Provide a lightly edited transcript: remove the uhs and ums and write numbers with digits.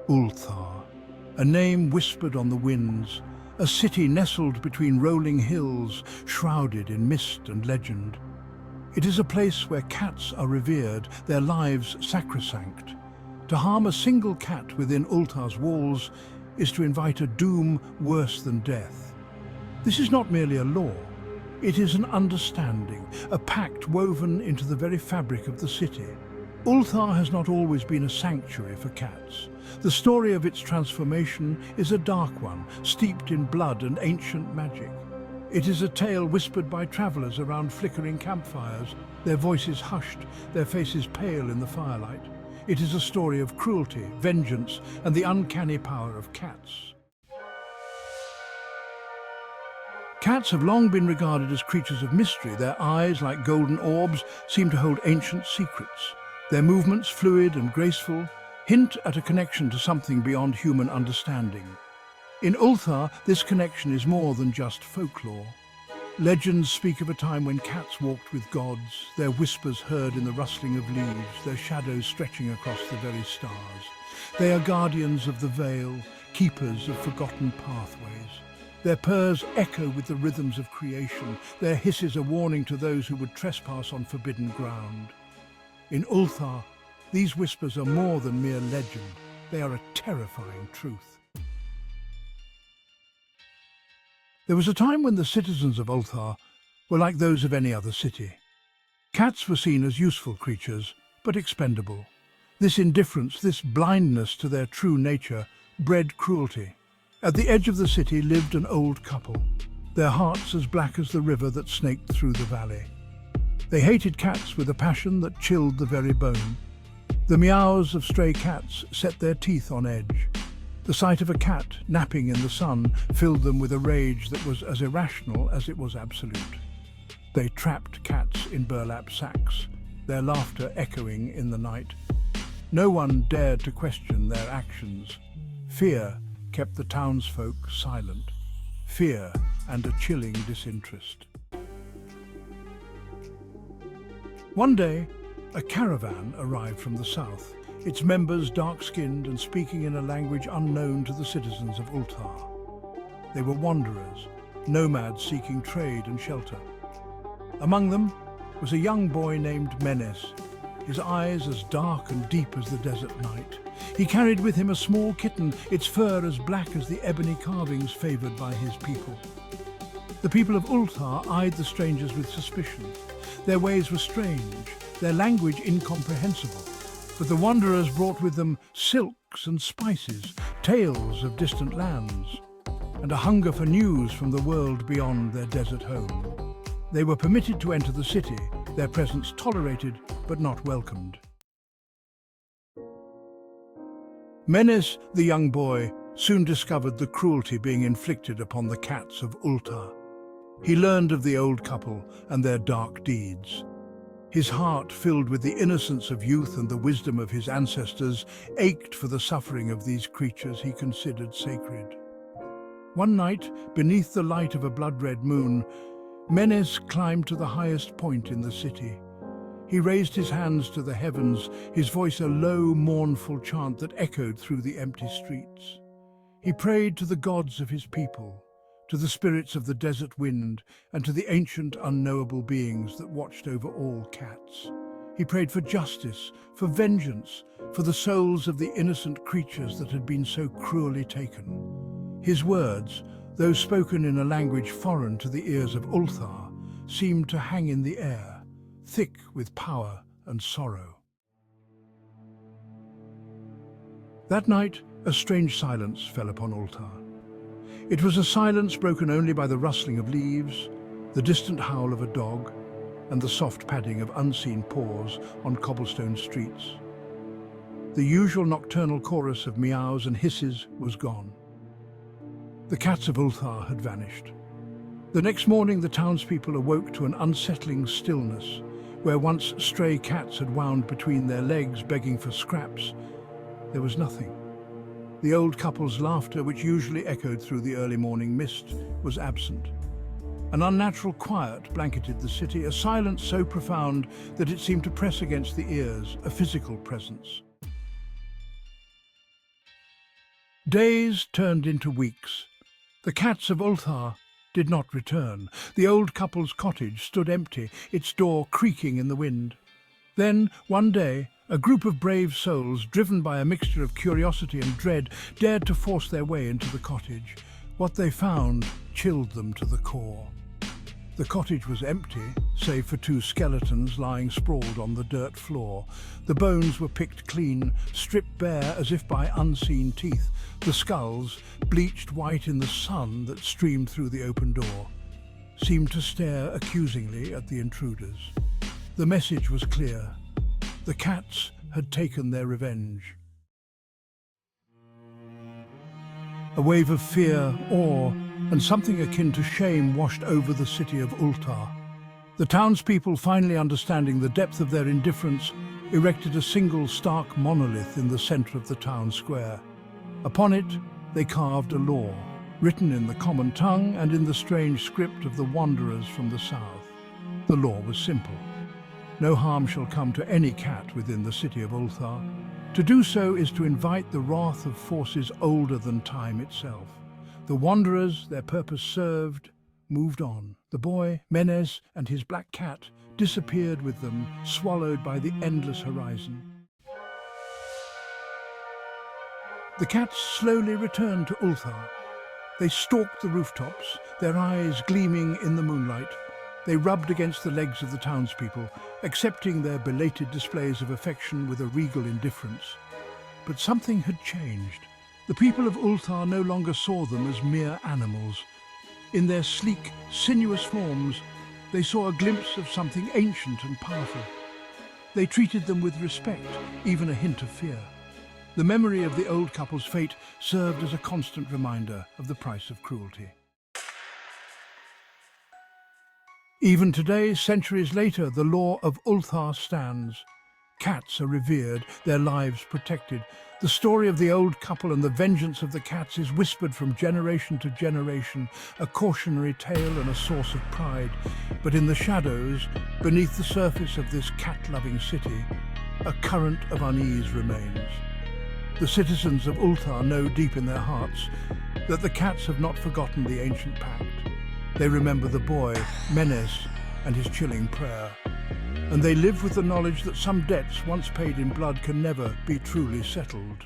Ulthar, a name whispered on the winds, a city nestled between rolling hills, shrouded in mist and legend. It is a place where cats are revered, their lives sacrosanct. To harm a single cat within Ulthar's walls is to invite a doom worse than death. This is not merely a law, it is an understanding, a pact woven into the very fabric of the city. Ulthar has not always been a sanctuary for cats. The story of its transformation is a dark one, steeped in blood and ancient magic. It is a tale whispered by travelers around flickering campfires, their voices hushed, their faces pale in the firelight. It is a story of cruelty, vengeance, and the uncanny power of cats. Cats have long been regarded as creatures of mystery. Their eyes, like golden orbs, seem to hold ancient secrets. Their movements, fluid and graceful, hint at a connection to something beyond human understanding. In Ulthar, this connection is more than just folklore. Legends speak of a time when cats walked with gods, their whispers heard in the rustling of leaves, their shadows stretching across the very stars. They are guardians of the veil, keepers of forgotten pathways. Their purrs echo with the rhythms of creation, their hisses a warning to those who would trespass on forbidden ground. In Ulthar, these whispers are more than mere legend, they are a terrifying truth. There was a time when the citizens of Ulthar were like those of any other city. Cats were seen as useful creatures, but expendable. This indifference, this blindness to their true nature, bred cruelty. At the edge of the city lived an old couple, their hearts as black as the river that snaked through the valley. They hated cats with a passion that chilled the very bone. The meows of stray cats set their teeth on edge. The sight of a cat napping in the sun filled them with a rage that was as irrational as it was absolute. They trapped cats in burlap sacks, their laughter echoing in the night. No one dared to question their actions. Fear kept the townsfolk silent. Fear and a chilling disinterest. One day, a caravan arrived from the south, its members dark-skinned and speaking in a language unknown to the citizens of Ulthar. They were wanderers, nomads seeking trade and shelter. Among them was a young boy named Menes, his eyes as dark and deep as the desert night. He carried with him a small kitten, its fur as black as the ebony carvings favoured by his people. The people of Ulthar eyed the strangers with suspicion. Their ways were strange, their language incomprehensible. But the wanderers brought with them silks and spices, tales of distant lands, and a hunger for news from the world beyond their desert home. They were permitted to enter the city, their presence tolerated but not welcomed. Menes, the young boy, soon discovered the cruelty being inflicted upon the cats of Ulthar. He learned of the old couple and their dark deeds. His heart, filled with the innocence of youth and the wisdom of his ancestors, ached for the suffering of these creatures he considered sacred. One night, beneath the light of a blood-red moon, Menes climbed to the highest point in the city. He raised his hands to the heavens, his voice a low, mournful chant that echoed through the empty streets. He prayed to the gods of his people, to the spirits of the desert wind, and to the ancient unknowable beings that watched over all cats. He prayed for justice, for vengeance, for the souls of the innocent creatures that had been so cruelly taken. His words, though spoken in a language foreign to the ears of Ulthar, seemed to hang in the air, thick with power and sorrow. That night, a strange silence fell upon Ulthar. It was a silence broken only by the rustling of leaves, the distant howl of a dog, and the soft padding of unseen paws on cobblestone streets. The usual nocturnal chorus of meows and hisses was gone. The cats of Ulthar had vanished. The next morning, the townspeople awoke to an unsettling stillness. Where once stray cats had wound between their legs begging for scraps, there was nothing. The old couple's laughter, which usually echoed through the early morning mist, was absent. An unnatural quiet blanketed the city, a silence so profound that it seemed to press against the ears, a physical presence. Days turned into weeks. The cats of Ulthar did not return. The old couple's cottage stood empty, its door creaking in the wind. Then, one day, a group of brave souls, driven by a mixture of curiosity and dread, dared to force their way into the cottage. What they found chilled them to the core. The cottage was empty, save for two skeletons lying sprawled on the dirt floor. The bones were picked clean, stripped bare as if by unseen teeth. The skulls, bleached white in the sun that streamed through the open door, seemed to stare accusingly at the intruders. The message was clear. The cats had taken their revenge. A wave of fear, awe, and something akin to shame washed over the city of Ulthar. The townspeople, finally understanding the depth of their indifference, erected a single stark monolith in the center of the town square. Upon it, they carved a law, written in the common tongue and in the strange script of the wanderers from the south. The law was simple. No harm shall come to any cat within the city of Ulthar. To do so is to invite the wrath of forces older than time itself. The wanderers, their purpose served, moved on. The boy, Menes, and his black cat disappeared with them, swallowed by the endless horizon. The cats slowly returned to Ulthar. They stalked the rooftops, their eyes gleaming in the moonlight. They rubbed against the legs of the townspeople, accepting their belated displays of affection with a regal indifference. But something had changed. The people of Ulthar no longer saw them as mere animals. In their sleek, sinuous forms, they saw a glimpse of something ancient and powerful. They treated them with respect, even a hint of fear. The memory of the old couple's fate served as a constant reminder of the price of cruelty. Even today, centuries later, the law of Ulthar stands. Cats are revered, their lives protected. The story of the old couple and the vengeance of the cats is whispered from generation to generation, a cautionary tale and a source of pride. But in the shadows, beneath the surface of this cat-loving city, a current of unease remains. The citizens of Ulthar know deep in their hearts that the cats have not forgotten the ancient pact. They remember the boy, Menes, and his chilling prayer. And they live with the knowledge that some debts once paid in blood can never be truly settled.